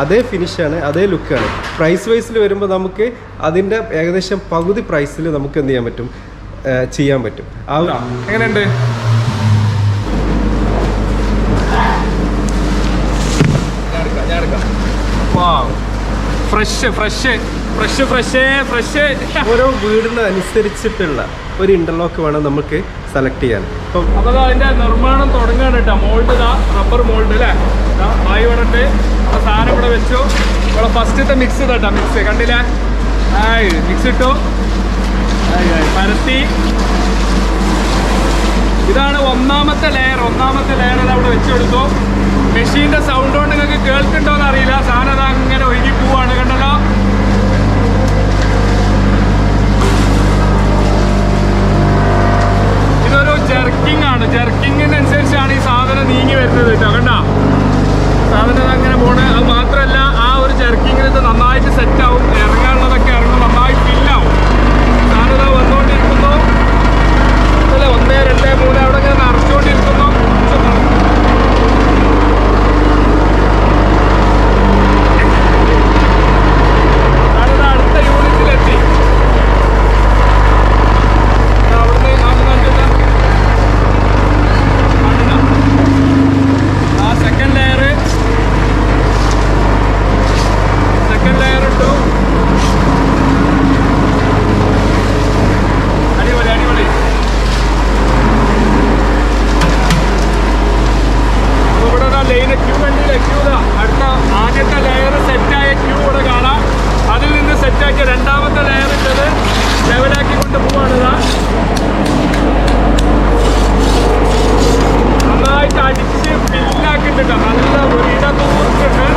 അതേ ഫിനിഷാണ്, അതേ ലുക്കാണ്. പ്രൈസ് വൈസിൽ വരുമ്പോൾ നമുക്ക് അതിൻ്റെ ഏകദേശം പകുതി പ്രൈസിൽ നമുക്ക് എന്ത് ചെയ്യാൻ പറ്റും, ചെയ്യാൻ പറ്റും. എങ്ങനെയുണ്ട്? ഓരോ വീടിന് അനുസരിച്ചിട്ടുള്ള ഒരു ഇന്റർലോക്ക് വേണം നമുക്ക് സെലക്ട് ചെയ്യാൻ. അപ്പോൾ അതിന്റെ നിർമ്മാണം തുടങ്ങാണ് കേട്ടോ. മോൾഡ് ഇതാ, റബ്ബർ മോൾഡ് അല്ലേ, ആയി വിടണ്ട്. സാധനം ഇവിടെ വെച്ചു. ഇവിടെ ഫസ്റ്റത്തെ മിക്സ് ഇതാ, മിക്സ് കണ്ടില്ലേ, മിക്സ് ഇട്ടു, പരത്തി. ഇതാണ് ഒന്നാമത്തെ ലെയർ. അവിടെ വെച്ച് കൊടുത്തു. മെഷീന്റെ സൗണ്ട് കൊണ്ട് നിങ്ങൾക്ക് കേൾക്കുന്നുണ്ടോന്ന് അറിയില്ല. സാധനം അത് അങ്ങനെ ഒഴുകി പോവാണ്, കണ്ടല്ലോ. ഇതൊരു ജെർക്കിംഗ് ആണ്. ജെർക്കിങ്ങിനനുസരിച്ചാണ് ഈ സാധനം നീങ്ങി വരുന്നത് കേട്ടോ. കണ്ട സാധനം അങ്ങനെ പോണ്. അത് മാത്രമല്ല, ആ ഒരു ജെർക്കിങ്ങിന് ഇത് നന്നായിട്ട് സെറ്റാവും. ഇറങ്ങാനുള്ളതൊക്കെ ഇറങ്ങും, നന്നായി ഫില്ലാവും. സാധനം വന്നുകൊണ്ടിരിക്കുന്നു. അല്ലേ, 1, 2, 3 അവിടെ ഇങ്ങനെ നിറച്ചുകൊണ്ടിരിക്കുന്നു. അടുത്ത യൂണിറ്റിലെത്തി. സെക്കൻഡ് ലെയർ ഇട്ടു. അടിപൊളി. അപ്പോൾ ഇവിടെ ലൈന് ക്യൂ കണ്ടില്ല, ക്യൂ അടുത്ത ആദ്യത്തെ ലെയർ സെറ്റായ ക്യൂ ഇവിടെ കാണാം. അതിൽ നിന്ന് സെറ്റാക്കിയ രണ്ടാമത്തെ ലെയർ ഇട്ടത് ലെവലാക്കി കൊണ്ട് പോവാണ്. നന്നായിട്ട് അടിച്ച് ഫില്ലാക്കിയിട്ടുണ്ട്. നല്ല ഒരു ഇടതൂർത്തിട്ട്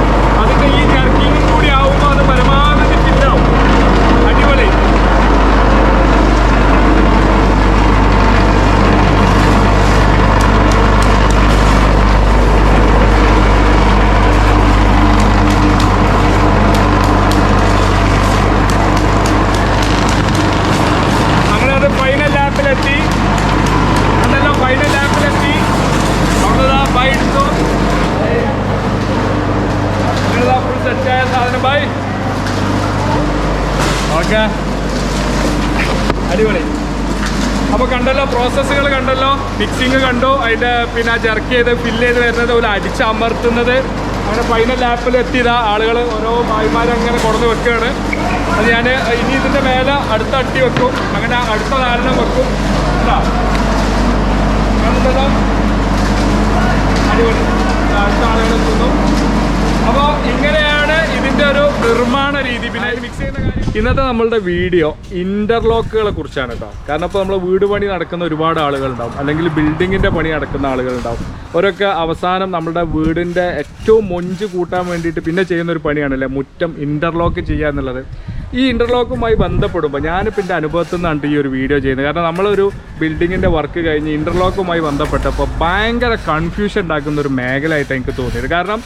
അതിൻ്റെ ഈ ജർക്കിങ്ങും കൂടി ആവുമ്പോൾ അത് പരമാവധി ഫില്ലാവും. അടിപൊളി. അങ്ങനെ അത് ഫൈനൽ ലാപ്പിലെത്തി. അതല്ലോ, ഫൈനൽ ലാപ്പിലെത്തി. അവിടെ ബൈ എടുത്തു. ഫുൾ സെറ്റായ സാധനം ബൈ. ഓക്കെ, അടിപൊളി. അപ്പോൾ കണ്ടല്ലോ, പ്രോസസ്സുകൾ കണ്ടല്ലോ. മിക്സിങ് കണ്ടു, അതിൻ്റെ പിന്നെ ജർക്ക് ചെയ്ത് ഫില്ല് ചെയ്ത് വരുന്നത്, ഒരു അടിച്ചമർത്തുന്നത്. അങ്ങനെ ഫൈനൽ ലാപ്പിൽ എത്തിയതാ. ആളുകൾ ഓരോ ഭായിമാരങ്ങനെ കൊടുന്ന് വെക്കുകയാണ്. അത് ഞാൻ ഇനി ഇതിൻ്റെ മേലെ അടുത്ത അട്ടി വെക്കും. അങ്ങനെ അടുത്ത നാലെണ്ണം വെക്കും. കണ്ടല്ലോ, അടിപൊളി. അടുത്ത ആളുകൾ എത്തുന്നു. അപ്പോൾ ഇങ്ങനെയാണ് ഇതിൻ്റെ ഒരു നിർമ്മാണ രീതി. പിന്നെ മിക്സ് ചെയ്യുന്ന കാര്യം. ഇന്നത്തെ നമ്മളുടെ വീഡിയോ ഇൻ്റർലോക്കുകളെ കുറിച്ചാണ് കേട്ടോ. കാരണം ഇപ്പോൾ നമ്മൾ വീട് പണി നടക്കുന്ന ഒരുപാട് ആളുകളുണ്ടാവും, അല്ലെങ്കിൽ ബിൽഡിങ്ങിൻ്റെ പണി നടക്കുന്ന ആളുകളുണ്ടാവും. അവരൊക്കെ അവസാനം നമ്മുടെ വീടിൻ്റെ ഏറ്റവും മൊഞ്ച് കൂട്ടാൻ വേണ്ടിയിട്ട് പിന്നെ ചെയ്യുന്നൊരു പണിയാണല്ലേ മുറ്റം ഇൻ്റർലോക്ക് ചെയ്യുക എന്നുള്ളത്. ഈ ഇൻ്റർലോക്കുമായി ബന്ധപ്പെടുമ്പോൾ ഞാനിപ്പോൾ എൻ്റെ അനുഭവത്തിൽ നിന്നാണ് ഈ ഒരു വീഡിയോ ചെയ്യുന്നത്. കാരണം നമ്മളൊരു ബിൽഡിങ്ങിൻ്റെ വർക്ക് കഴിഞ്ഞ് ഇൻ്റർലോക്കുമായി ബന്ധപ്പെട്ടപ്പോൾ ഭയങ്കര കൺഫ്യൂഷൻ ഉണ്ടാക്കുന്ന ഒരു മേഖലയായിട്ട് എനിക്ക് തോന്നിയത്. കാരണം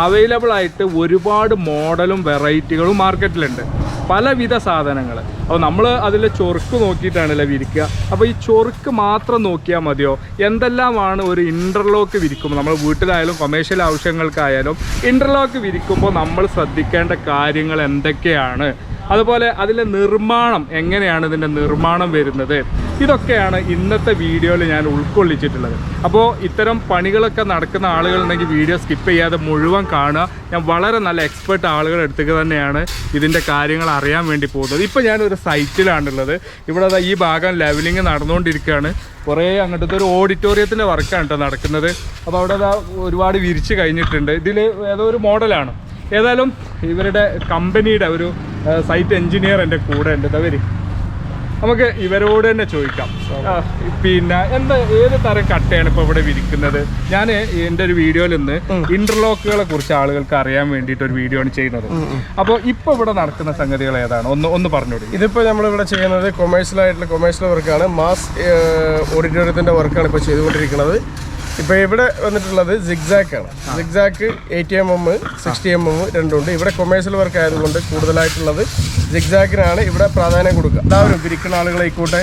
അവൈലബിൾ ആയിട്ട് ഒരുപാട് മോഡലും വെറൈറ്റികളും മാർക്കറ്റിലുണ്ട്, പലവിധ സാധനങ്ങൾ. അപ്പോൾ നമ്മൾ അതിൽ ചൊറുക്ക് നോക്കിയിട്ടാണല്ലോ വിരിക്കുക. അപ്പോൾ ഈ ചൊറുക്ക് മാത്രം നോക്കിയാൽ മതിയോ? എന്തെല്ലാമാണ് ഒരു ഇൻ്റർലോക്ക് വിരിക്കുമ്പോൾ, നമ്മൾ വീട്ടിലായാലും കൊമേഴ്ഷ്യൽ ആവശ്യങ്ങൾക്കായാലും ഇൻ്റർലോക്ക് വിരിക്കുമ്പോൾ നമ്മൾ ശ്രദ്ധിക്കേണ്ട കാര്യങ്ങൾ എന്തൊക്കെയാണ്? അതുപോലെ അതിലെ നിർമ്മാണം എങ്ങനെയാണ്, ഇതിൻ്റെ നിർമ്മാണം വരുന്നത്, ഇതൊക്കെയാണ് ഇന്നത്തെ വീഡിയോയിൽ ഞാൻ ഉൾക്കൊള്ളിച്ചിട്ടുള്ളത്. അപ്പോൾ ഇത്തരം പണികളൊക്കെ നടക്കുന്ന ആളുകളുണ്ടെങ്കിൽ വീഡിയോ സ്കിപ്പ് ചെയ്യാതെ മുഴുവൻ കാണുക. ഞാൻ വളരെ നല്ല എക്സ്പെർട്ട് ആളുകളുടെ അടുത്തേക്ക് തന്നെയാണ് ഇതിൻ്റെ കാര്യങ്ങൾ അറിയാൻ വേണ്ടി പോകുന്നത്. ഇപ്പോൾ ഞാനൊരു സൈറ്റിലാണുള്ളത്. ഇവിടെ ഈ ഭാഗം ലെവലിങ് നടന്നുകൊണ്ടിരിക്കുകയാണ്. കുറേ അങ്ങോട്ടത്തെ ഒരു ഓഡിറ്റോറിയത്തിൻ്റെ വർക്കാണ് കേട്ടോ നടക്കുന്നത്. അപ്പോൾ അവിടെ ഒരുപാട് വിരിച്ച് കഴിഞ്ഞിട്ടുണ്ട്. ഇതിൽ ഏതോ ഒരു മോഡലാണ്. ഏതായാലും ഇവരുടെ കമ്പനിയുടെ ഒരു സൈറ്റ് എൻജിനീയർ എൻ്റെ കൂടെ ഉണ്ട്. ഇവര് നമുക്ക് ഇവരോട് തന്നെ ചോദിക്കാം. പിന്നെ ഏത് തരം കട്ടയാണ് ഇപ്പോൾ ഇവിടെ വിരിക്കുന്നത്? ഞാൻ എൻ്റെ ഒരു വീഡിയോയിൽ നിന്ന് ഇന്റർലോക്കുകളെ കുറിച്ച് ആളുകൾക്ക് അറിയാൻ വേണ്ടിയിട്ട് ഒരു വീഡിയോ ആണ് ചെയ്യുന്നത്. അപ്പോൾ ഇപ്പോൾ ഇവിടെ നടക്കുന്ന സംഗതികൾ ഏതാണ്, ഒന്ന് പറഞ്ഞോളൂ. ഇതിപ്പോൾ നമ്മളിവിടെ ചെയ്യുന്നത് കൊമേഴ്ഷ്യൽ വർക്കാണ്. മാസ് ഓഡിറ്റോറിയത്തിൻ്റെ വർക്കാണ് ഇപ്പോൾ ചെയ്തുകൊണ്ടിരിക്കുന്നത്. ഇപ്പോൾ ഇവിടെ വന്നിട്ടുള്ളത് സിഗ്സാക്ക് ആണ്. Zigzag 80 mm 60 mm രണ്ടുണ്ട്. ഇവിടെ കൊമേഴ്ഷ്യൽ വർക്ക് ആയതുകൊണ്ട് കൂടുതലായിട്ടുള്ളത് സിഗ്സാക്കിനാണ് ഇവിടെ പ്രാധാന്യം കൊടുക്കുക. എല്ലാവരും വിരിക്കുന്ന ആളുകളായിക്കോട്ടെ,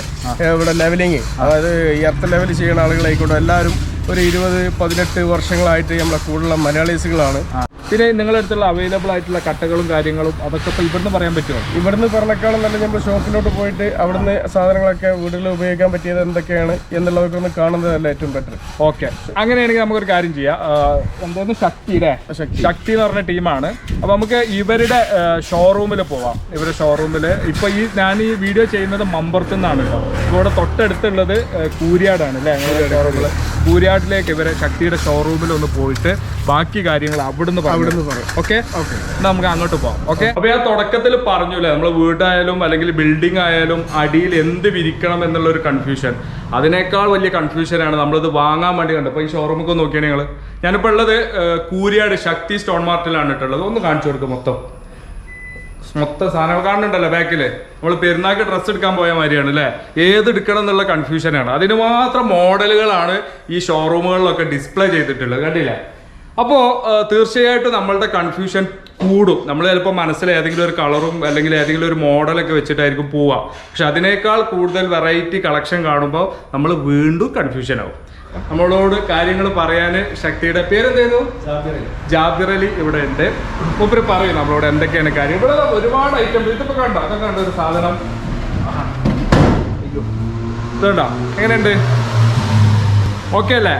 ഇവിടെ ലെവലിങ്, അതായത് എർത്ത് ലെവൽ ചെയ്യുന്ന ആളുകളായിക്കോട്ടെ, എല്ലാവരും ഒരു 20-18 വർഷങ്ങളായിട്ട് നമ്മളെ കൂടുതലുള്ള മലയാളീസുകളാണ്. പിന്നെ നിങ്ങളുടെ അടുത്തുള്ള അവൈലബിൾ ആയിട്ടുള്ള കട്ടകളും കാര്യങ്ങളും അതൊക്കെ ഇപ്പോൾ ഇവിടുന്ന് പറയാൻ പറ്റുമോ? ഇവിടുന്ന് പറഞ്ഞേക്കാളും നല്ല നമ്മൾ ഷോപ്പിലോട്ട് പോയിട്ട് അവിടുന്ന് സാധനങ്ങളൊക്കെ വീടുകളിൽ ഉപയോഗിക്കാൻ പറ്റിയത് എന്തൊക്കെയാണ് എന്നുള്ളതൊക്കെ ഒന്ന് കാണുന്നതല്ല ഏറ്റവും ബെറ്റർ. ഓക്കെ, അങ്ങനെയാണെങ്കിൽ നമുക്കൊരു കാര്യം ചെയ്യാം. എന്തായിരുന്നു ശക്തിയുടെ ശക്തി എന്ന് പറഞ്ഞ ടീമാണ്. അപ്പോൾ നമുക്ക് ഇവരുടെ ഷോറൂമിൽ പോവാം. ഇവരുടെ ഷോറൂമിൽ ഇപ്പോൾ ഞാൻ ഈ വീഡിയോ ചെയ്യുന്നത് മമ്പുറത്തു നിന്നാണ് കേട്ടോ. ഇവിടെ തൊട്ടടുത്തുള്ളത് കൂരിയാടാണ് അല്ലേ? ഞങ്ങളുടെ ഷോറൂമിൽ കൂരിയാടിലേക്ക് ഇവരെ ശക്തിയുടെ ഷോറൂമിൽ ഒന്ന് പോയിട്ട് ബാക്കി കാര്യങ്ങൾ അവിടുന്ന് പറയും. ഓക്കെ, നമുക്ക് അങ്ങോട്ട് പോകാം. ഓക്കെ, അപ്പോൾ ഞാൻ തുടക്കത്തിൽ പറഞ്ഞില്ലേ, നമ്മൾ വീടായാലും അല്ലെങ്കിൽ ബിൽഡിംഗ് ആയാലും അടിയിൽ എന്ത് വിരിക്കണം എന്നുള്ളൊരു കൺഫ്യൂഷൻ, അതിനേക്കാൾ വലിയ കൺഫ്യൂഷനാണ് നമ്മളിത് വാങ്ങാൻ വേണ്ടി കണ്ടത്. അപ്പോൾ ഈ ഷോറൂമൊക്കെ നോക്കിയാണ് നിങ്ങൾ. ഞാനിപ്പോൾ ഉള്ളത് കൂരിയാട് ശക്തി സ്റ്റോൺ മാർട്ടിലാണ് ഇട്ടുള്ളത്. ഒന്ന് കാണിച്ചു കൊടുക്കും. മൊത്തം സാധനങ്ങൾ കാണുന്നുണ്ടല്ലോ ബാക്കില്. നമ്മൾ പെരുന്നാൾക്ക് ഡ്രസ്സ് എടുക്കാൻ പോയ മാതിരിയാണ് അല്ലേ? ഏത് എടുക്കണം എന്നുള്ള കൺഫ്യൂഷനാണ്. അതിന് മാത്രം മോഡലുകളാണ് ഈ ഷോറൂമുകളിലൊക്കെ ഡിസ്പ്ലേ ചെയ്തിട്ടുള്ളത്, കണ്ടില്ലേ? അപ്പോൾ തീർച്ചയായിട്ടും നമ്മളുടെ കൺഫ്യൂഷൻ കൂടും. നമ്മൾ ചിലപ്പോൾ മനസ്സിൽ ഏതെങ്കിലും ഒരു കളറും അല്ലെങ്കിൽ ഏതെങ്കിലും ഒരു മോഡലൊക്കെ വെച്ചിട്ടായിരിക്കും പോവുക. പക്ഷെ അതിനേക്കാൾ കൂടുതൽ വെറൈറ്റി കളക്ഷൻ കാണുമ്പോൾ നമ്മൾ വീണ്ടും കൺഫ്യൂഷൻ ആവും. നമ്മളോട് കാര്യങ്ങൾ പറയാൻ ശക്തിയുടെ പേരെന്തായിരുന്നു? ജാബിർ അലി ഇവിടെ ഉണ്ട്. മൂപ്പര് പറയും നമ്മളോട് എന്തൊക്കെയാണ് കാര്യം. ഇവിടെ ഒരുപാട് ഐറ്റം. ഇതിപ്പോൾ കണ്ടോ? അതൊക്കെ കണ്ടോ ഒരു സാധനം? ഇതുണ്ടോ? എങ്ങനെയുണ്ട്? ഓക്കെ അല്ലേ?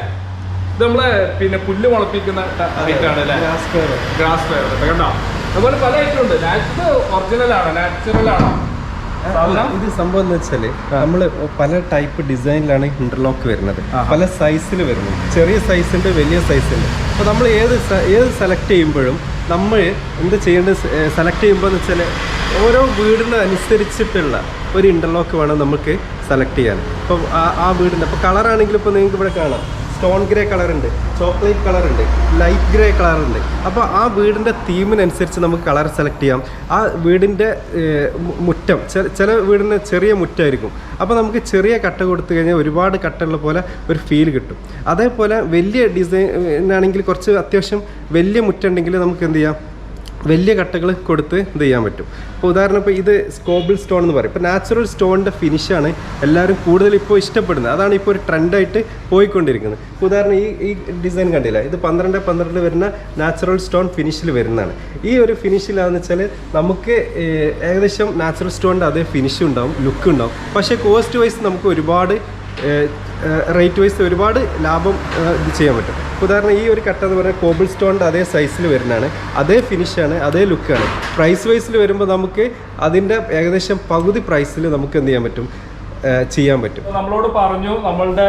ഇത് നമ്മള് പിന്നെ പുല്ല് മുളപ്പിക്കുന്ന ഐറ്റാണ് അല്ലേ? ഗ്രാസ് ഫെയർ കണ്ടോ? അതുപോലെ പല ഐറ്റം ഉണ്ട്. ഒറിജിനൽ ആണോ നാച്ചുറൽ ആണോ? ഇത് സംഭവം എന്ന് വെച്ചാല് നമ്മള് പല ടൈപ്പ് ഡിസൈനിലാണ് ഇന്റർലോക്ക് വരുന്നത്. പല സൈസിൽ വരുന്നത്. ചെറിയ സൈസ് ഉണ്ട്, വലിയ സൈസ് ഉണ്ട്. അപ്പോൾ നമ്മൾ ഏത് സെലക്ട് ചെയ്യുമ്പോഴും നമ്മൾ എന്ത് ചെയ്യേണ്ടത്, സെലക്ട് ചെയ്യുമ്പോൾ എന്ന് വെച്ചാൽ ഓരോ വീടിന് അനുസരിച്ചിട്ടുള്ള ഒരു ഇന്റർലോക്ക് വേണം നമുക്ക് സെലക്ട് ചെയ്യാൻ. ഇപ്പോൾ ആ വീടിൻ്റെ ഇപ്പോൾ കളറാണെങ്കിലും ഇപ്പോൾ നിങ്ങൾക്ക് ഇവിടെ കാണാം, സ്റ്റോൺ ഗ്രേ കളറുണ്ട്, ചോക്ലേറ്റ് കളറുണ്ട്, ലൈറ്റ് ഗ്രേ കളറുണ്ട്. അപ്പോൾ ആ വീടിൻ്റെ തീമിനനുസരിച്ച് നമുക്ക് കളർ സെലക്ട് ചെയ്യാം. ആ വീടിൻ്റെ മുറ്റം, ചില വീടിന് ചെറിയ മുറ്റമായിരിക്കും. അപ്പോൾ നമുക്ക് ചെറിയ കട്ട കൊടുത്തു കഴിഞ്ഞാൽ ഒരുപാട് കട്ടുള്ള പോലെ ഒരു ഫീൽ കിട്ടും. അതേപോലെ വലിയ ഡിസൈൻ ആണെങ്കിൽ കുറച്ച് അത്യാവശ്യം വലിയ മുറ്റുണ്ടെങ്കിൽ നമുക്ക് എന്ത് ചെയ്യാം, വലിയ കട്ടകൾ കൊടുത്ത് ഇത് ചെയ്യാൻ പറ്റും. ഇപ്പോൾ ഉദാഹരണം ഇപ്പോൾ ഇത് സ്കോബിൾ സ്റ്റോൺ എന്ന് പറയും. ഇപ്പോൾ നാച്ചുറൽ സ്റ്റോണിൻ്റെ ഫിനിഷാണ് എല്ലാവരും കൂടുതൽ ഇപ്പോൾ ഇഷ്ടപ്പെടുന്നത്. അതാണ് ഇപ്പോൾ ഒരു ട്രെൻഡായിട്ട് പോയിക്കൊണ്ടിരിക്കുന്നത്. ഇപ്പോൾ ഉദാഹരണം ഈ ഡിസൈൻ കണ്ടില്ല, ഇത് 12 വരുന്ന നാച്ചുറൽ സ്റ്റോൺ ഫിനിഷിൽ വരുന്നതാണ്. ഈ ഒരു ഫിനിഷിലാണെന്ന് വെച്ചാൽ നമുക്ക് ഏകദേശം നാച്ചുറൽ സ്റ്റോണിൻ്റെ അതേ ഫിനിഷ് ഉണ്ടാവും, ലുക്ക് ഉണ്ടാവും. പക്ഷേ കോസ്റ്റ് വൈസ് നമുക്ക് ഒരുപാട് റേറ്റ് വൈസ് ഒരുപാട് ലാഭം ഇത് ചെയ്യാൻ പറ്റും. ഉദാഹരണം ഈ ഒരു കട്ട എന്ന് പറഞ്ഞാൽ കോബിൾ സ്റ്റോണിൻ്റെ അതേ സൈസിൽ വരുന്നതാണ്, അതേ ഫിനിഷാണ്, അതേ ലുക്കാണ്. പ്രൈസ് വൈസിൽ വരുമ്പോൾ നമുക്ക് അതിൻ്റെ ഏകദേശം പകുതി പ്രൈസിൽ നമുക്ക് എന്ത് ചെയ്യാൻ പറ്റും, ചെയ്യാൻ പറ്റും. നമ്മളോട് പറഞ്ഞു നമ്മളുടെ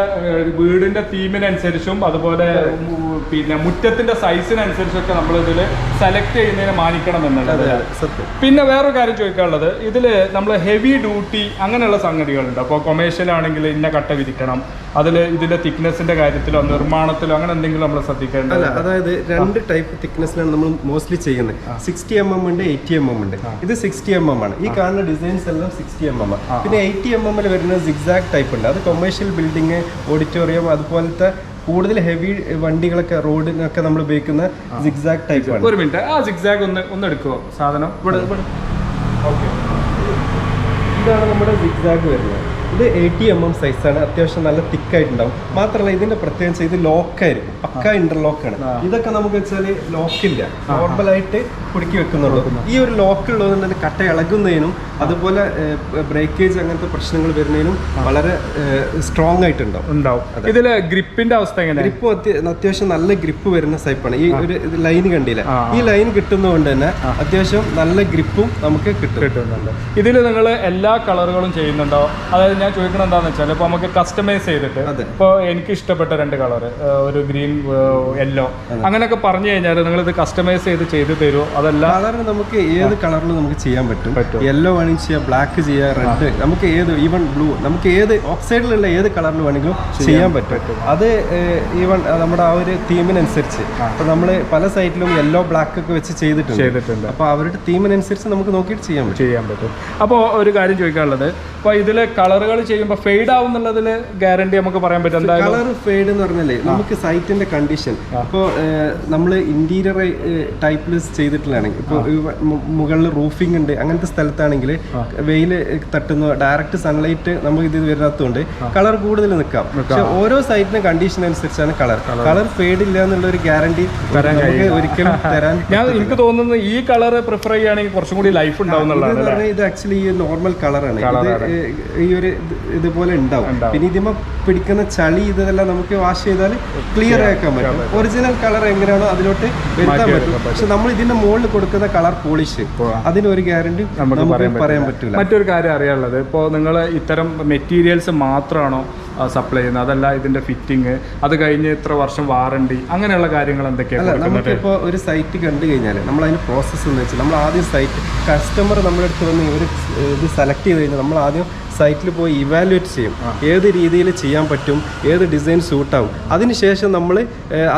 വീടിന്റെ തീമിനനുസരിച്ചും അതുപോലെ പിന്നെ മുറ്റത്തിന്റെ സൈസിനനുസരിച്ചൊക്കെ നമ്മൾ ഇതിൽ സെലക്ട് ചെയ്യുന്നതിനെ മാനിക്കണം എന്നുള്ളത്. പിന്നെ വേറൊരു കാര്യം ചോദിക്കാനുള്ളത്, ഇതിൽ നമ്മൾ ഹെവി ഡ്യൂട്ടി അങ്ങനെയുള്ള സംഗതികളുണ്ട്. അപ്പോൾ കൊമേഴ്ഷ്യൽ ആണെങ്കിൽ ഇന്ന കട്ട വിരിക്കണം, ഇതിന്റെ തിക്നെസിന്റെ കാര്യത്തിലോ നിർമ്മാണത്തിലോ അങ്ങനെ എന്തെങ്കിലും നമ്മൾ ശ്രദ്ധിക്കേണ്ടത്? അതായത് 2 ടൈപ്പ് തിക്നെസ്സിലാണ് നമ്മൾ മോസ്റ്റ്ലി ചെയ്യുന്നത്. 60 mm ഉണ്ട്, 80 mm ഉണ്ട്. ഇത് 60 mm ആണ്. ഈ കാണുന്ന ഡിസൈൻസ് എല്ലാം 60 mm. പിന്നെ 80 mm വരുന്ന സിഗ്സാഗ് ടൈപ്പ് ഉണ്ട്. അത് കൊമേഴ്ഷ്യൽ ബിൽഡിംഗ്, ഓഡിറ്റോറിയം, അതുപോലത്തെ കൂടുതൽ ഹെവി വണ്ടികളൊക്കെ റോഡിനൊക്കെ നമ്മൾ ഉപയോഗിക്കുന്ന സിഗ്സാഗ് ടൈപ്പ് ആണ്. ഒരു മിനിറ്റ്, ആ സിഗ്സാഗ് ഒന്ന് എടുക്കുമോ സാധനം? ഓക്കെ, ഇതാണ് നമ്മുടെ സിഗ്സാഗ് വരുന്നത്. ഇത് 80 mm സൈസാണ്. അത്യാവശ്യം നല്ല തിക്കായിട്ടുണ്ടാവും. മാത്രമല്ല ഇതിന്റെ പ്രത്യേകത ഇത് ലോക്കായിരിക്കും, പക്ക ഇന്റർലോക്കാണ്. ഇതൊക്കെ നമുക്ക് വെച്ചാൽ ലോക്കില്ല, നോർമലായിട്ട് കുടുക്കി വെക്കുന്നുള്ളൂ. ഈ ഒരു ലോക്ക് ഉള്ളതുകൊണ്ട് തന്നെ കട്ട ഇളകുന്നതിനും അതുപോലെ ബ്രേക്കേജ് അങ്ങനത്തെ പ്രശ്നങ്ങൾ വരുന്നതിനും വളരെ സ്ട്രോങ് ആയിട്ടുണ്ടാവും. ഇതില് ഗ്രിപ്പിന്റെ അവസ്ഥ എങ്ങനെ? ഗ്രിപ്പ് അത്യാവശ്യം നല്ല ഗ്രിപ്പ് വരുന്ന ടൈപ്പാണ്. ഈ ഒരു ലൈൻ കണ്ടില്ല, ഈ ലൈൻ കിട്ടുന്നതുകൊണ്ട് തന്നെ അത്യാവശ്യം നല്ല ഗ്രിപ്പും നമുക്ക് കിട്ടുന്നുണ്ട്. ഇതിൽ നിങ്ങൾ എല്ലാ കളറുകളും ചെയ്യുന്നുണ്ടോ? അതായത് ഞാൻ ചോദിക്കണം എന്താണെന്ന് വെച്ചാൽ ഇപ്പോൾ നമുക്ക് കസ്റ്റമൈസ് ചെയ്തിട്ട് ഇപ്പോൾ എനിക്ക് ഇഷ്ടപ്പെട്ട 2 കളറ്, ഒരു ഗ്രീൻ, യെല്ലോ, അങ്ങനെയൊക്കെ പറഞ്ഞു കഴിഞ്ഞാൽ നിങ്ങൾ ഇത് കസ്റ്റമൈസ് ചെയ്ത് തരുമോ? അതല്ല സാധാരണ നമുക്ക് ഏത് കളറിലും നമുക്ക് ചെയ്യാൻ പറ്റും. യെല്ലോ വേണമെങ്കിൽ ചെയ്യാം, ബ്ലാക്ക് ചെയ്യാം, റെഡ്, നമുക്ക് ഏത്, ഈവൻ ബ്ലൂ, നമുക്ക് ഏത് ഓക്സൈഡിലുള്ള ഏത് കളറിൽ വേണമെങ്കിലും ചെയ്യാൻ പറ്റും. അത് ഈവൻ നമ്മുടെ ആ ഒരു തീമിനനുസരിച്ച്. അപ്പോൾ നമ്മൾ പല സൈറ്റിലും യെല്ലോ ബ്ലാക്ക് ഒക്കെ വെച്ച് ചെയ്തിട്ടുണ്ട്. അപ്പോൾ അവരുടെ തീമിനനുസരിച്ച് നമുക്ക് നോക്കിയിട്ട് ചെയ്യാൻ പറ്റും. അപ്പോൾ ഒരു കാര്യം ചോദിക്കാനുള്ളത്, ഇപ്പോൾ ഇതിലെ കളറുകൾ കളറുകൾ ചെയ്യുമ്പോൾ ഫെയ്ഡ് ആവുന്നുള്ളതിൽ ഗ്യാരണ്ടി നമുക്ക് പറയാൻ പറ്റും. എന്തായാലും കളർ ഫെയ്ഡ് എന്ന് പറഞ്ഞാലേ നമുക്ക് സൈറ്റിന്റെ കണ്ടീഷൻ ഇപ്പോൾ നമ്മൾ ഇന്റീരിയർ ടൈപ്പിൽ ചെയ്തിട്ടുള്ളതാണെങ്കിൽ ഇപ്പോൾ മുകളിൽ റൂഫിംഗ് ഉണ്ട് അങ്ങനത്തെ സ്ഥലത്താണെങ്കിൽ വെയിൽ തട്ടുന്ന ഡയറക്റ്റ് സൺലൈറ്റ് നമുക്ക് ഇത് വരുന്നതുകൊണ്ട് കളർ കൂടുതൽ നിൽക്കാം. പക്ഷെ ഓരോ സൈറ്റിന്റെ കണ്ടീഷൻ അനുസരിച്ചാണ് കളർ ഫെയ്ഡ് ഇല്ല എന്നുള്ള ഒരു ഗ്യാരണ്ടി നമുക്ക് ഒരിക്കലും തരാൻ. എനിക്ക് തോന്നുന്നത് ഈ കളർ പ്രിഫർ ചെയ്യുകയാണെങ്കിൽ കുറച്ചും കൂടി ലൈഫ് ഉണ്ടാവും. ഇത് ആക്ച്വലി ഈ നോർമൽ കളറാണ്. ഈ ഒരു ഇതുപോലെ ഉണ്ടാവും. പിന്നെ ഇതിമ പിടിക്കുന്ന ചളി ഇതെല്ലാം നമുക്ക് വാഷ് ചെയ്താൽ ക്ലിയർ ആക്കാൻ പറ്റും. ഒറിജിനൽ കളർ എങ്ങനെയാണോ അതിലോട്ട് വരുത്താൻ പറ്റും. പക്ഷെ നമ്മൾ ഇതിന്റെ മുകളിൽ കൊടുക്കുന്ന കളർ പോളിഷ് അതിന് ഒരു ഗ്യാരണ്ടി നമുക്ക് പറയാൻ പറ്റില്ല. മറ്റൊരു കാര്യം അറിയാനുള്ളത്, ഇപ്പോൾ നിങ്ങൾ ഇത്തരം മെറ്റീരിയൽസ് മാത്രമാണോ സപ്ലൈ ചെയ്യുന്നത്, അതല്ല ഇതിന്റെ ഫിറ്റിംഗ്, അത് കഴിഞ്ഞ് ഇത്ര വർഷം വാറണ്ടി, അങ്ങനെയുള്ള കാര്യങ്ങൾ എന്തൊക്കെയാണ്? നമുക്കിപ്പോൾ ഒരു സൈറ്റ് കണ്ടു കഴിഞ്ഞാൽ നമ്മൾ അതിന് പ്രോസസ്സ് എന്ന് വെച്ചാൽ നമ്മൾ ആദ്യം സൈറ്റ് കസ്റ്റമർ നമ്മുടെ അടുത്ത് വന്ന് ഒരു ഇത് സെലക്ട് ചെയ്ത് കഴിഞ്ഞാൽ നമ്മൾ ആദ്യം സൈറ്റിൽ പോയി ഇവാലുവേറ്റ് ചെയ്യും. ഏത് രീതിയിൽ ചെയ്യാൻ പറ്റും, ഏത് ഡിസൈൻ സൂട്ടാവും. അതിനുശേഷം നമ്മൾ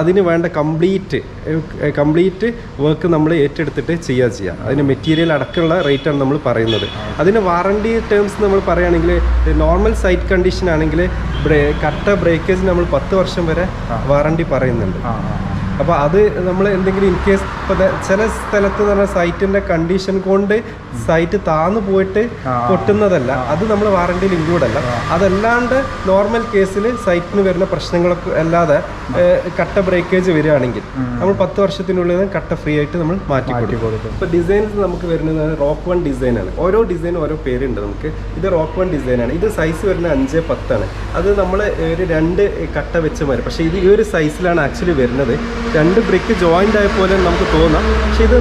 അതിന് വേണ്ട കംപ്ലീറ്റ് വർക്ക് നമ്മൾ ഏറ്റെടുത്തിട്ട് ചെയ്യാം. അതിന് മെറ്റീരിയൽ അടക്കമുള്ള റേറ്റാണ് നമ്മൾ പറയുന്നത്. അതിന് വാറണ്ടി ടേംസ് നമ്മൾ പറയുകയാണെങ്കിൽ നോർമൽ സൈറ്റ് കണ്ടീഷൻ ആണെങ്കിൽ കട്ട ബ്രേക്കേജ് നമ്മൾ 10 വർഷം വരെ വാറണ്ടി പറയുന്നുണ്ട്. അപ്പോൾ അത് നമ്മൾ എന്തെങ്കിലും ഇൻ കേസ് ഇപ്പോൾ ചില സ്ഥലത്ത് എന്ന് പറഞ്ഞാൽ സൈറ്റിൻ്റെ കണ്ടീഷൻ കൊണ്ട് സൈറ്റ് താന്നു പോയിട്ട് പൊട്ടുന്നതല്ല, അത് നമ്മൾ വാറണ്ടിയിൽ ഇൻക്ലൂഡ് അല്ല. അതല്ലാണ്ട് നോർമൽ കേസിൽ സൈറ്റിന് വരുന്ന പ്രശ്നങ്ങളൊക്കെ അല്ലാതെ കട്ട ബ്രേക്കേജ് വരികയാണെങ്കിൽ നമ്മൾ 10 വർഷത്തിനുള്ളിൽ കട്ട ഫ്രീ ആയിട്ട് നമ്മൾ മാറ്റി കൊടുക്കും. ഇപ്പോൾ ഡിസൈൻസ് നമുക്ക് വരുന്നത് റോക്ക് 1 ഡിസൈനാണ്. ഓരോ ഡിസൈനും ഓരോ പേരുണ്ട് നമുക്ക്. ഇത് റോക്ക് 1 ഡിസൈനാണ്. ഇത് സൈസ് വരുന്നത് 5x10 ആണ്. അത് നമ്മൾ ഒരു 2 കട്ട വെച്ച് മതി. പക്ഷേ ഇത് ഈ ഒരു സൈസിലാണ് ആക്ച്വലി വരുന്നത്. 2 ബ്രിക്ക് ജോയിൻ്റ് ആയ പോലെ നമുക്ക് തോന്നാം. പക്ഷെ ഇത്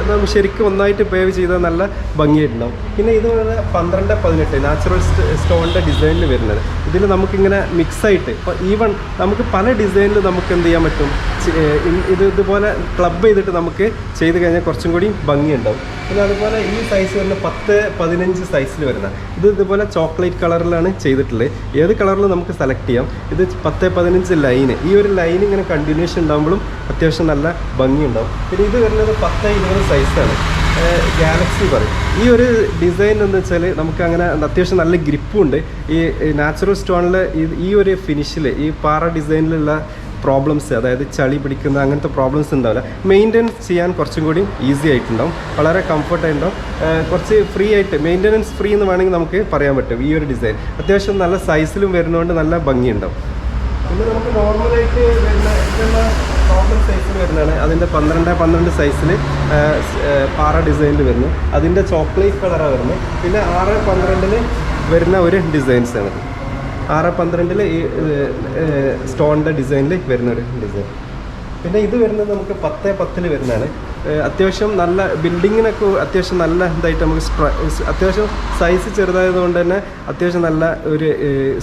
നമ്മൾ ശരിക്കും ഒന്നായിട്ട് പേവ് ചെയ്താൽ നല്ല ഭംഗിയായിട്ടുണ്ടാവും. പിന്നെ ഇത് 12x18 നാച്ചുറൽ സ്റ്റോണിൻ്റെ ഡിസൈനിൽ വരുന്നത്. ഇതിൽ നമുക്കിങ്ങനെ മിക്സായിട്ട് ഇപ്പോൾ ഈവൺ നമുക്ക് പല ഡിസൈനിൽ നമുക്ക് എന്ത് ചെയ്യാൻ പറ്റും, ഇതുപോലെ ക്ലബ് ചെയ്തിട്ട് നമുക്ക് ചെയ്ത് കഴിഞ്ഞാൽ കുറച്ചും കൂടി ഭംഗിയുണ്ടാവും. പിന്നെ അതുപോലെ ഈ സൈസ് വരുന്ന 10-15 സൈസിൽ വരുന്ന ഇതുപോലെ ചോക്ലേറ്റ് കളറിലാണ് ചെയ്തിട്ടുള്ളത്. ഏത് കളറിൽ നമുക്ക് സെലക്ട് ചെയ്യാം. ഇത് 10-15 ലൈന്, ഈ ഒരു ലൈൻ ഇങ്ങനെ കണ്ടിന്യൂഷൻ ഉണ്ടാകുമ്പോഴും അത്യാവശ്യം നല്ല ഭംഗിയുണ്ടാവും. പിന്നെ ഇത് വരുന്നത് 10-20 സൈസാണ്. ഗാലക്സി പറയും. ഈ ഒരു ഡിസൈൻ എന്ന് വെച്ചാൽ നമുക്ക് അങ്ങനെ അത്യാവശ്യം നല്ല ഗ്രിപ്പുണ്ട്. ഈ നാച്ചുറൽ സ്റ്റോണിൽ ഈ ഒരു ഫിനിഷിൽ ഈ പാറ ഡിസൈനിലുള്ള പ്രോബ്ലംസ്, അതായത് ചളി പിടിക്കുന്ന അങ്ങനത്തെ പ്രോബ്ലംസ് ഉണ്ടാവില്ല. മെയിൻ്റെനൻസ് ചെയ്യാൻ കുറച്ചും കൂടി ഈസി ആയിട്ടുണ്ടാവും, വളരെ കംഫർട്ടായിട്ടുണ്ടാവും. കുറച്ച് ഫ്രീ ആയിട്ട് മെയിൻ്റെനൻസ് ഫ്രീ എന്ന് വേണമെങ്കിൽ നമുക്ക് പറയാൻ പറ്റും. ഈ ഒരു ഡിസൈൻ അത്യാവശ്യം നല്ല സൈസിലും വരുന്നതുകൊണ്ട് നല്ല ഭംഗിയുണ്ടാവും. പിന്നെ നമുക്ക് നോർമലായിട്ട് വരുന്ന ഇതെല്ലാം നോർമൽ സൈസിൽ വരുന്നതാണ്. അതിൻ്റെ 12x12 സൈസിൽ പാറ ഡിസൈനിൽ വരുന്നു. അതിൻ്റെ ചോക്ലേറ്റ് കളറാണ് വരുന്നത്. പിന്നെ 6x12 വരുന്ന ഒരു ഡിസൈൻസാണ്. 6x12 ഈ സ്റ്റോണിൻ്റെ ഡിസൈനിൽ വരുന്നൊരു ഡിസൈൻ. പിന്നെ ഇത് വരുന്നത് നമുക്ക് 10x10 വരുന്നതാണ്. അത്യാവശ്യം നല്ല ബിൽഡിങ്ങിനൊക്കെ അത്യാവശ്യം നല്ല ഇതായിട്ട് നമുക്ക് അത്യാവശ്യം സൈസ് ചെറുതായതുകൊണ്ട് തന്നെ അത്യാവശ്യം നല്ല ഒരു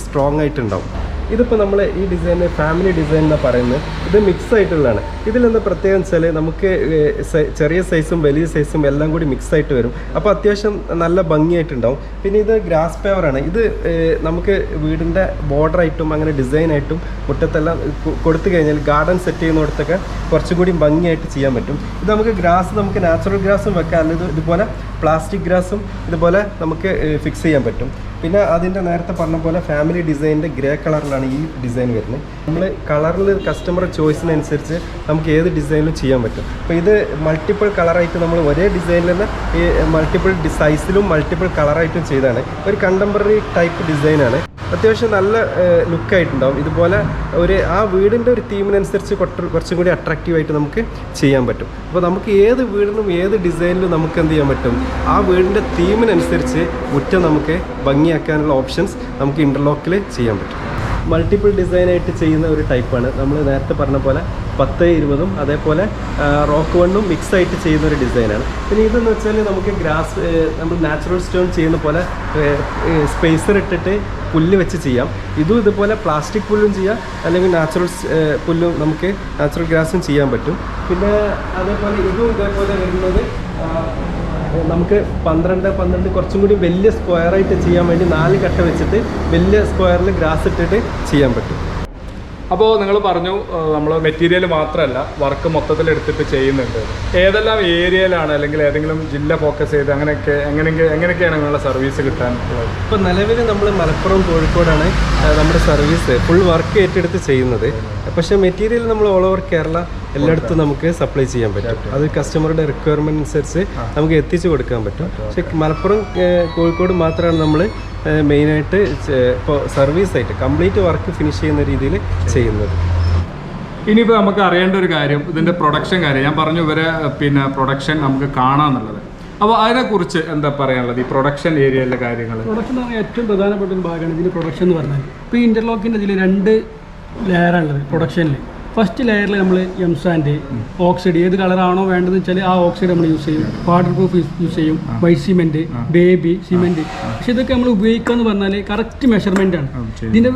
സ്ട്രോങ് ആയിട്ടുണ്ടാവും. ഇതിപ്പോൾ നമ്മൾ ഈ ഡിസൈന് ഫാമിലി ഡിസൈൻ എന്നാണ് പറയുന്നത്. ഇത് മിക്സ് ആയിട്ടുള്ളതാണ്. ഇതിലെന്താ പ്രത്യേകം വെച്ചാൽ നമുക്ക് ചെറിയ സൈസും വലിയ സൈസും എല്ലാം കൂടി മിക്സ് ആയിട്ട് വരും. അപ്പോൾ അത്യാവശ്യം നല്ല ഭംഗിയായിട്ടുണ്ടാവും. പിന്നെ ഇത് ഗ്രാസ് പേവറാണ്. ഇത് നമുക്ക് വീടിൻ്റെ ബോർഡറായിട്ടും അങ്ങനെ ഡിസൈനായിട്ടും മുറ്റത്തെല്ലാം കൊടുത്തു കഴിഞ്ഞാൽ ഗാർഡൻ സെറ്റ് ചെയ്യുന്നിടത്തൊക്കെ കുറച്ചും കൂടി ഭംഗിയായിട്ട് ചെയ്യാൻ പറ്റും. ഇത് നമുക്ക് ഗ്രാസ് നമുക്ക് നാച്ചുറൽ ഗ്രാസും വെക്കാം, അല്ലെങ്കിൽ ഇതുപോലെ പ്ലാസ്റ്റിക് ഗ്രാസും ഇതുപോലെ നമുക്ക് ഫിക്സ് ചെയ്യാൻ പറ്റും. പിന്നെ അതിൻ്റെ നേരത്തെ പറഞ്ഞ പോലെ ഫാമിലി ഡിസൈനിൻ്റെ ഗ്രേ കളറിലാണ് ഈ ഡിസൈൻ വരുന്നത്. നമ്മൾ കളറിൽ കസ്റ്റമർ ചോയ്സിനനുസരിച്ച് നമുക്ക് ഏത് ഡിസൈനിലും ചെയ്യാൻ പറ്റും. അപ്പോൾ ഇത് മൾട്ടിപ്പിൾ കളറായിട്ട് നമ്മൾ ഒരേ ഡിസൈനിൽ തന്നെ ഈ മൾട്ടിപ്പിൾ സൈസിലും മൾട്ടിപ്പിൾ കളറായിട്ടും ചെയ്താണ്. ഒരു കണ്ടംപററി ടൈപ്പ് ഡിസൈനാണ്. അത്യാവശ്യം നല്ല ലുക്കായിട്ടുണ്ടാവും. ഇതുപോലെ ആ വീടിൻ്റെ ഒരു തീമിനനുസരിച്ച് കുറച്ചും കൂടി അട്രാക്റ്റീവായിട്ട് നമുക്ക് ചെയ്യാൻ പറ്റും. അപ്പോൾ നമുക്ക് ഏത് വീടിനും ഏത് ഡിസൈനിലും നമുക്ക് എന്ത് ചെയ്യാൻ പറ്റും, ആ വീടിൻ്റെ തീമിനനുസരിച്ച് മുറ്റം നമുക്ക് ഭംഗിയാക്കാനുള്ള ഓപ്ഷൻസ് നമുക്ക് ഇൻ്റർലോക്കിൽ ചെയ്യാൻ പറ്റും. മൾട്ടിപ്പിൾ ഡിസൈനായിട്ട് ചെയ്യുന്ന ഒരു ടൈപ്പാണ്. നമ്മൾ നേരത്തെ പറഞ്ഞ പോലെ 10-20 അതേപോലെ റോക്ക് 1 മിക്സ് ആയിട്ട് ചെയ്യുന്ന ഒരു ഡിസൈനാണ്. പിന്നെ ഇതെന്ന് വെച്ചാൽ നമുക്ക് ഗ്രാസ് നമ്മൾ നാച്ചുറൽ സ്റ്റോൺ ചെയ്യുന്ന പോലെ സ്പേസർ ഇട്ടിട്ട് പുല്ല് വെച്ച് ചെയ്യാം. ഇതും ഇതുപോലെ പ്ലാസ്റ്റിക് പുല്ലും ചെയ്യാം, അല്ലെങ്കിൽ നാച്ചുറൽ പുല്ലും നമുക്ക് നാച്ചുറൽ ഗ്രാസും ചെയ്യാൻ പറ്റും. പിന്നെ അതേപോലെ ഇതും ഇതേപോലെ വരുന്നത് നമുക്ക് 12x12 കുറച്ചും കൂടി വലിയ സ്ക്വയറായിട്ട് ചെയ്യാൻ വേണ്ടി 4 കട്ട വെച്ചിട്ട് വലിയ സ്ക്വയറിൽ ഗ്രാസ് ഇട്ടിട്ട് ചെയ്യാൻ പറ്റും. അപ്പോൾ നിങ്ങൾ പറഞ്ഞു നമ്മൾ മെറ്റീരിയൽ മാത്രമല്ല വർക്ക് മൊത്തത്തിൽ എടുത്തിട്ട് ചെയ്യുന്നുണ്ട്. ഏതെല്ലാം ഏരിയയിലാണ് അല്ലെങ്കിൽ ഏതെങ്കിലും ജില്ല ഫോക്കസ് ചെയ്ത് എങ്ങനെയൊക്കെയാണ് നിങ്ങളുടെ സർവീസ് കിട്ടാൻ? ഇപ്പോൾ നിലവിൽ നമ്മൾ മലപ്പുറം കോഴിക്കോടാണ് നമ്മുടെ സർവീസ് ഫുൾ വർക്ക് ഏറ്റെടുത്ത് ചെയ്യുന്നത്. പക്ഷേ മെറ്റീരിയൽ നമ്മൾ ഓൾ ഓവർ കേരള എല്ലായിടത്തും നമുക്ക് സപ്ലൈ ചെയ്യാൻ പറ്റും. അത് കസ്റ്റമറുടെ റിക്വയർമെൻറ്റ് അനുസരിച്ച് നമുക്ക് എത്തിച്ചു കൊടുക്കാൻ പറ്റും. പക്ഷേ മലപ്പുറം കോഴിക്കോട് മാത്രമാണ് നമ്മൾ മെയിനായിട്ട് ഇപ്പോൾ സർവീസായിട്ട് കംപ്ലീറ്റ് വർക്ക് ഫിനിഷ് ചെയ്യുന്ന രീതിയിൽ ചെയ്യുന്നത്. ഇനിയിപ്പോൾ നമുക്ക് അറിയേണ്ട ഒരു കാര്യം ഇതിൻ്റെ പ്രൊഡക്ഷൻ കാര്യം. ഞാൻ പറഞ്ഞു ഇവരെ പ്രൊഡക്ഷൻ നമുക്ക് കാണാമെന്നുള്ളത്. അപ്പോൾ അതിനെക്കുറിച്ച് എന്താ പറയാനുള്ളത്, ഈ പ്രൊഡക്ഷൻ ഏരിയയിലെ കാര്യങ്ങൾ? പ്രൊഡക്ഷൻ എന്ന് പറഞ്ഞാൽ ഏറ്റവും പ്രധാനപ്പെട്ട ഒരു ഭാഗമാണ് ഇതിൻ്റെ പ്രൊഡക്ഷൻ എന്ന് പറഞ്ഞാൽ. ഇപ്പോൾ ഈ ഇൻ്റർലോക്കിൻ്റെ ഇതിൽ 2 ലെയറാണുള്ളത് പ്രൊഡക്ഷനിൽ. ഫസ്റ്റ് ലെയറിൽ നമ്മൾ എംസാൻഡ് ഓക്സൈഡ് ഏത് കളറാണോ വേണ്ടതെന്ന് വെച്ചാൽ ആ ഓക്സൈഡ് നമ്മൾ യൂസ് ചെയ്യും. വാട്ടർ പ്രൂഫ് യൂസ് ചെയ്യും, വൈറ്റ് സിമെൻറ്റ്, ബേബി സിമെൻറ്റ്. പക്ഷേ ഇതൊക്കെ നമ്മൾ ഉപയോഗിക്കുക എന്ന് പറഞ്ഞാൽ കറക്റ്റ് മെഷർമെൻ്റ് ആണ്. ഇതിൻ്റെ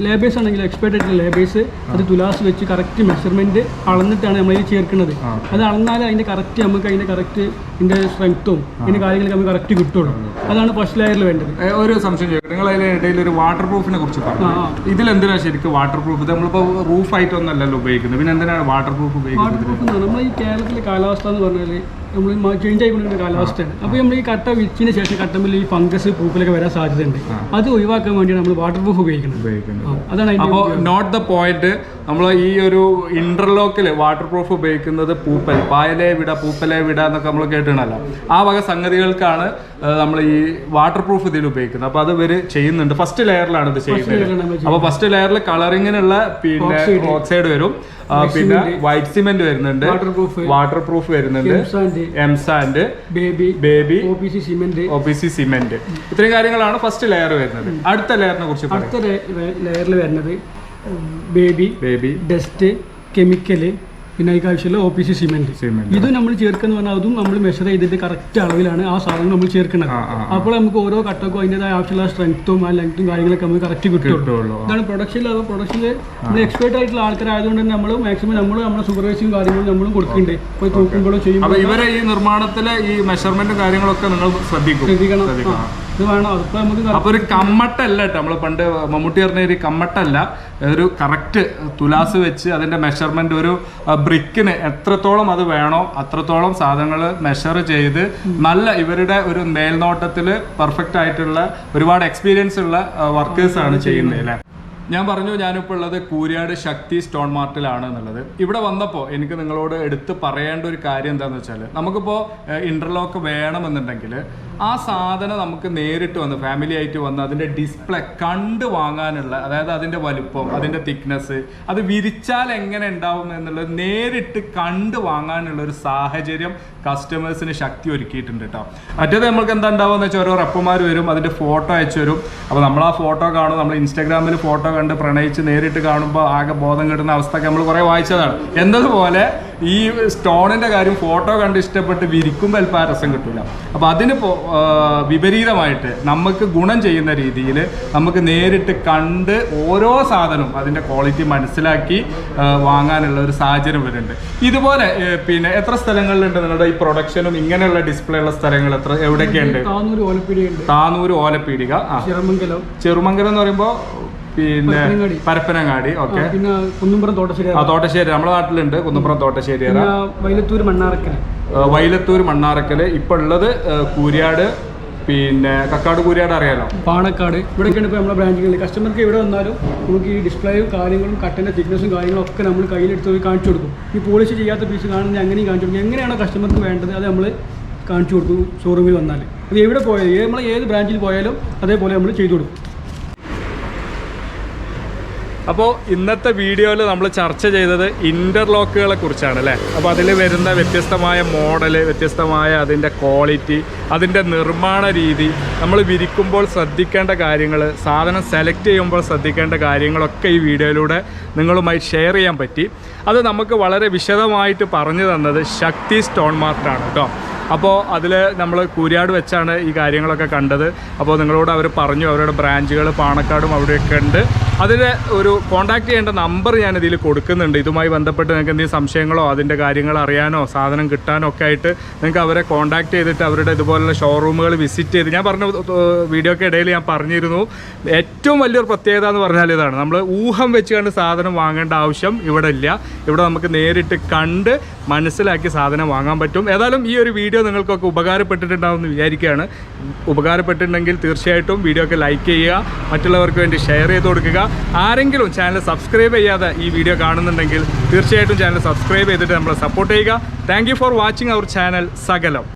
ലേബേഴ്സ് ആണെങ്കിൽ എക്സ്പെർട്ട് ആയിട്ടുള്ള ലേബേഴ്സ് അത് തുലാസ് വെച്ച് കറക്റ്റ് മെഷർമെൻറ്റ് അളന്നിട്ടാണ് നമ്മൾ ഇത് ചേർക്കുന്നത്. അത് അളന്നാൽ അതിൻ്റെ കറക്റ്റ് നമുക്ക് അതിൻ്റെ കറക്റ്റ് ഇതിൻ്റെ സ്ട്രെങ്ത്തും ഇതിൻ്റെ കാര്യങ്ങളൊക്കെ നമുക്ക് കറക്റ്റ് കിട്ടുള്ളൂ. അതാണ് ഫസ്റ്റ് ലെയറിൽ വേണ്ടത്. ഒരു സംശയം ചോദിക്കട്ടെ, നിങ്ങൾ അതിൻ്റെ ഇടയിൽ ഒരു വാട്ടർ പ്രൂഫിനെ കുറിച്ച് പറഞ്ഞു. ഇതിലെന്തിനാണ് ശരിക്കും വാട്ടർ പ്രൂഫ്? ഇത് നമ്മളിപ്പോൾ റൂഫായിട്ടൊന്നല്ലല്ലോ ഉപയോഗിക്കുന്നത്, പിന്നെ എന്തിനാണ് വാട്ടർ പ്രൂഫ് ഉപയോഗിക്കുന്നത്? വാട്ടർ പ്രൂഫ് നമ്മൾ ഈ കേരളത്തിലെ കാലാവസ്ഥ എന്ന് പറഞ്ഞാൽ നമ്മൾ ചേഞ്ച് ആയിക്കൊണ്ടിരിക്കുന്ന കാലാവസ്ഥയാണ്. അപ്പോൾ നമ്മൾ ഈ കട്ട വിരിച്ചതിന് ശേഷം കട്ടമ്പിൽ ഈ ഫംഗസ് പൂപ്പിലൊക്കെ വരാൻ സാധ്യതയുണ്ട്. അത് ഒഴിവാക്കാൻ വേണ്ടിയാണ് നമ്മൾ വാട്ടർ പ്രൂഫ് ഉപയോഗിക്കുന്നത്. അതാണ്. അപ്പോൾ നോട്ട് ദ പോയിന്റ്, നമ്മൾ ഈ ഒരു ഇന്റർലോക്കിൽ വാട്ടർ പ്രൂഫ് ഉപയോഗിക്കുന്നത് പൂപ്പൽ, പായലേ വിട പൂപ്പലേ വിട എന്നൊക്കെ നമ്മൾ കേട്ടിട്ടുണ്ടല്ലോ. ആ വക സംഗതികൾക്കാണ് നമ്മൾ ഈ വാട്ടർ പ്രൂഫ് ഇതിൽ ഉപയോഗിക്കുന്നത്. അപ്പോൾ അത് ഇവർ ചെയ്യുന്നുണ്ട്. ഫസ്റ്റ് ലെയറിലാണ് ഇത് ചെയ്യുന്നത്. അപ്പോൾ ഫസ്റ്റ് ലെയറിൽ കളറിങ്ങിനുള്ള പിന്നെ ഓക്സൈഡ് വരും, പിന്നെ വൈറ്റ് സിമെന്റ് വരുന്നുണ്ട്, വാട്ടർ പ്രൂഫ് വരുന്നുണ്ട്, എംസാൻഡ്, ബേബി, ഒപിസി സിമെന്റ്. ഇത്രയും കാര്യങ്ങളാണ് ഫസ്റ്റ് ലെയർ വരുന്നത്. അടുത്ത ലെയറിനെ കുറിച്ച് അടുത്ത ലെയറിൽ വരുന്നത് ബേബി, ഡസ്റ്റ്, കെമിക്കല്, പിന്നെ അതിന് ആവശ്യമുള്ള OPC സിമെന്റ്. ഇത് നമ്മൾ ചേർക്കുന്ന പറഞ്ഞാൽ അതും നമ്മൾ മെഷർ ചെയ്തിട്ട് കറക്റ്റ് അളവിലാണ് ആ സാധനം നമ്മൾ ചേർക്കുന്നത്. അപ്പോൾ നമുക്ക് ഓരോ കട്ടക്കും അതിൻ്റെതായ ആവശ്യമുള്ള സ്ട്രെങ്ത്തും ആ ലെങ്ത്തും കാര്യങ്ങളൊക്കെ നമുക്ക് കറക്റ്റ് കിട്ടുള്ളൂ. ഇതാണ് പ്രൊഡക്ഷനിൽ. അപ്പോൾ പ്രൊഡക്ഷനിൽ നമ്മൾ എക്സ്പേർട്ട് ആയിട്ടുള്ള ആൾക്കാരായതുകൊണ്ട് തന്നെ നമ്മൾ മാക്സിമം നമ്മുടെ സൂപ്പർവൈസിങ് കാര്യങ്ങളും നമ്മളും കൊടുക്കുന്നുണ്ട്. ഇപ്പോൾ തൂക്കുമ്പോഴും ചെയ്യുമ്പോൾ ഇവരെ ഈ നിർമ്മാണത്തിലെ ഈ മെഷർമെന്റും കാര്യങ്ങളൊക്കെ നിങ്ങൾ ശ്രദ്ധിക്കണം. ഇത് വേണം. അതിപ്പോൾ നമുക്ക് അപ്പോൾ ഒരു കമ്മട്ടല്ല കേട്ടോ, നമ്മൾ പണ്ട് മമ്മൂട്ടി പറഞ്ഞ ഒരു കമ്മട്ടല്ല, ഒരു കറക്റ്റ് തുലാസ് വെച്ച് അതിൻ്റെ മെഷർമെന്റ് ഒരു ബ്രിക്കിന് എത്രത്തോളം അത് വേണോ അത്രത്തോളം സാധനങ്ങൾ മെഷർ ചെയ്ത് നല്ല ഇവരുടെ ഒരു മേൽനോട്ടത്തിൽ പെർഫെക്റ്റ് ആയിട്ടുള്ള ഒരുപാട് എക്സ്പീരിയൻസ് ഉള്ള വർക്കേഴ്സാണ് ചെയ്യുന്നത് അല്ലേ? ഞാൻ പറഞ്ഞു ഞാനിപ്പോൾ ഉള്ളത് കൂരിയാട് ശക്തി സ്റ്റോൺ മാർട്ടിലാണ് എന്നുള്ളത്. ഇവിടെ വന്നപ്പോൾ എനിക്ക് നിങ്ങളോട് എടുത്ത് പറയേണ്ട ഒരു കാര്യം എന്താണെന്ന് വെച്ചാൽ, നമുക്കിപ്പോൾ ഇൻ്റർലോക്ക് വേണമെന്നുണ്ടെങ്കിൽ ആ സാധനം നമുക്ക് നേരിട്ട് വന്ന് ഫാമിലി ആയിട്ട് വന്ന് അതിൻ്റെ ഡിസ്പ്ലേ കണ്ട് വാങ്ങാനുള്ള, അതായത് അതിൻ്റെ വലുപ്പം, അതിൻ്റെ തിക്നെസ്, അത് വിരിച്ചാൽ എങ്ങനെ ഉണ്ടാവും എന്നുള്ളത് നേരിട്ട് കണ്ട് വാങ്ങാനുള്ള ഒരു സാഹചര്യം കസ്റ്റമേഴ്സിന് ശക്തി ഒരുക്കിയിട്ടുണ്ട് കേട്ടോ. മറ്റേത് നമ്മൾക്ക് എന്താ ഉണ്ടാവുക എന്ന് വെച്ചാൽ ഓരോ റെപ്പുമാർ വരും, അതിൻ്റെ ഫോട്ടോ അയച്ചു തരും. അപ്പോൾ നമ്മൾ ആ ഫോട്ടോ കാണും, നമ്മൾ ഇൻസ്റ്റാഗ്രാമിൽ ഫോട്ടോ കണ്ട് പ്രണയിച്ച് നേരിട്ട് കാണുമ്പോൾ ആകെ ബോധം കിട്ടുന്ന അവസ്ഥയൊക്കെ നമ്മൾ കുറേ വായിച്ചതാണ്. എന്നതുപോലെ ഈ സ്റ്റോണിൻ്റെ കാര്യം ഫോട്ടോ കണ്ട് ഇഷ്ടപ്പെട്ട് വിരിക്കുമ്പോൾ അല്പം ആ രസം കിട്ടില്ല. അപ്പോൾ അതിന് വിപരീതമായിട്ട് നമുക്ക് ഗുണം ചെയ്യുന്ന രീതിയിൽ നമുക്ക് നേരിട്ട് കണ്ട് ഓരോ സാധനവും അതിൻ്റെ ക്വാളിറ്റി മനസ്സിലാക്കി വാങ്ങാനുള്ള ഒരു സാഹചര്യം വരുന്നുണ്ട്. ഇതുപോലെ പിന്നെ എത്ര സ്ഥലങ്ങളിലുണ്ട് നിങ്ങളുടെ ഈ പ്രൊഡക്ഷനും ഇങ്ങനെയുള്ള ഡിസ്പ്ലേ ഉള്ള സ്ഥലങ്ങൾ എവിടെയൊക്കെയുണ്ട്? താനൂർ, ഓലപ്പീടിക, ചെറുമംഗലം എന്ന് പറയുമ്പോൾ പിന്നെ പരപ്പനങ്ങാടി, ഓക്കെ, പിന്നെ കുന്നുംപുറം തോട്ടശ്ശേരി നമ്മുടെ നാട്ടിലുണ്ട്. കുന്നുംപുറം തോട്ടശ്ശേരി, വൈലത്തൂർ, മണ്ണാറക്കല്. ഇപ്പൊ ഉള്ളത് കൂരിയാട്, പിന്നെ കക്കാട് കൂരിയാട് അറിയാലോ, പാണക്കാട്. ഇവിടെയൊക്കെയാണ് ഇപ്പോൾ നമ്മുടെ ബ്രാഞ്ചുകളിൽ കസ്റ്റമർക്ക് എവിടെ വന്നാലും നമുക്ക് ഈ ഡിസ്പ്ലേയും കാര്യങ്ങളും കട്ടിൻ്റെ തിക്നെസ്സും കാര്യങ്ങളും ഒക്കെ നമ്മൾ കയ്യിലെടുത്ത് പോയി കാണിച്ചു കൊടുക്കും. ഈ പോളിഷ് ചെയ്യാത്ത പീസ് കാണുന്നത് അങ്ങനെയും കാണിച്ചു കൊടുക്കും. എങ്ങനെയാണോ കസ്റ്റമർക്ക് വേണ്ടത് അത് നമ്മൾ കാണിച്ചു കൊടുക്കും. ഷോറൂമിൽ വന്നാൽ അത് എവിടെ പോയാലും നമ്മൾ ഏത് ബ്രാഞ്ചിൽ പോയാലും അതേപോലെ നമ്മൾ ചെയ്തു കൊടുക്കും. അപ്പോൾ ഇന്നത്തെ വീഡിയോയിൽ നമ്മൾ ചർച്ച ചെയ്തത് ഇൻ്റർലോക്കുകളെ കുറിച്ചാണ് അല്ലേ? അപ്പോൾ അതിൽ വരുന്ന വ്യത്യസ്തമായ മോഡൽ, വ്യത്യസ്തമായ അതിൻ്റെ ക്വാളിറ്റി, അതിൻ്റെ നിർമ്മാണ രീതി, നമ്മൾ വിരിക്കുമ്പോൾ ശ്രദ്ധിക്കേണ്ട കാര്യങ്ങൾ, സാധനം സെലക്ട് ചെയ്യുമ്പോൾ ശ്രദ്ധിക്കേണ്ട കാര്യങ്ങളൊക്കെ ഈ വീഡിയോയിലൂടെ നിങ്ങളുമായി ഷെയർ ചെയ്യാൻ പറ്റി. അത് നമുക്ക് വളരെ വിശദമായിട്ട് പറഞ്ഞു തന്നത് ശക്തി സ്റ്റോൺ മാർട്ടാണ് കേട്ടോ. അപ്പോൾ അതിൽ നമ്മൾ കൂരിയാട് വെച്ചാണ് ഈ കാര്യങ്ങളൊക്കെ കണ്ടത്. അപ്പോൾ നിങ്ങളോട് അവർ പറഞ്ഞു അവരുടെ ബ്രാഞ്ചുകൾ പാണക്കാടും അവിടെയൊക്കെ ഉണ്ട്. അതിന് ഒരു കോൺടാക്ട് ചെയ്യേണ്ട നമ്പർ ഞാൻ ഇതിൽ കൊടുക്കുന്നുണ്ട്. ഇതുമായി ബന്ധപ്പെട്ട് നിങ്ങൾക്ക് എന്തെങ്കിലും സംശയങ്ങളോ അതിൻ്റെ കാര്യങ്ങൾ അറിയാനോ സാധനം കിട്ടാനോ ഒക്കെ ആയിട്ട് നിങ്ങൾക്ക് അവരെ കോൺടാക്ട് ചെയ്തിട്ട് അവരുടെ ഇതുപോലുള്ള ഷോറൂമുകൾ വിസിറ്റ് ചെയ്ത്, ഞാൻ പറഞ്ഞ വീഡിയോക്ക് ഇടയിൽ ഞാൻ പറഞ്ഞിരുന്നു, ഏറ്റവും വലിയൊരു പ്രത്യേകത എന്ന് പറഞ്ഞാൽ ഇതാണ്, നമ്മൾ ഊഹം വെച്ച് കണ്ട് സാധനം വാങ്ങേണ്ട ആവശ്യം ഇവിടെ ഇല്ല. ഇവിടെ നമുക്ക് നേരിട്ട് കണ്ട് മനസ്സിലാക്കി സാധനം വാങ്ങാൻ പറ്റും. ഏതായാലും ഈ ഒരു വീഡിയോ നിങ്ങൾക്കൊക്കെ ഉപകാരപ്പെട്ടിട്ടുണ്ടാവുമെന്ന് വിചാരിക്കുകയാണ്. ഉപകാരപ്പെട്ടിട്ടുണ്ടെങ്കിൽ തീർച്ചയായിട്ടും വീഡിയോ ഒക്കെ ലൈക്ക് ചെയ്യുക, മറ്റുള്ളവർക്ക് വേണ്ടി ഷെയർ ചെയ്ത് കൊടുക്കുക. ആരെങ്കിലും ചാനൽ സബ്സ്ക്രൈബ് ചെയ്യാതെ ഈ വീഡിയോ കാണുന്നുണ്ടെങ്കിൽ തീർച്ചയായിട്ടും ചാനൽ സബ്സ്ക്രൈബ് ചെയ്തിട്ട് നമ്മളെ സപ്പോർട്ട് ചെയ്യുക. Thank you for watching our channel സകലം.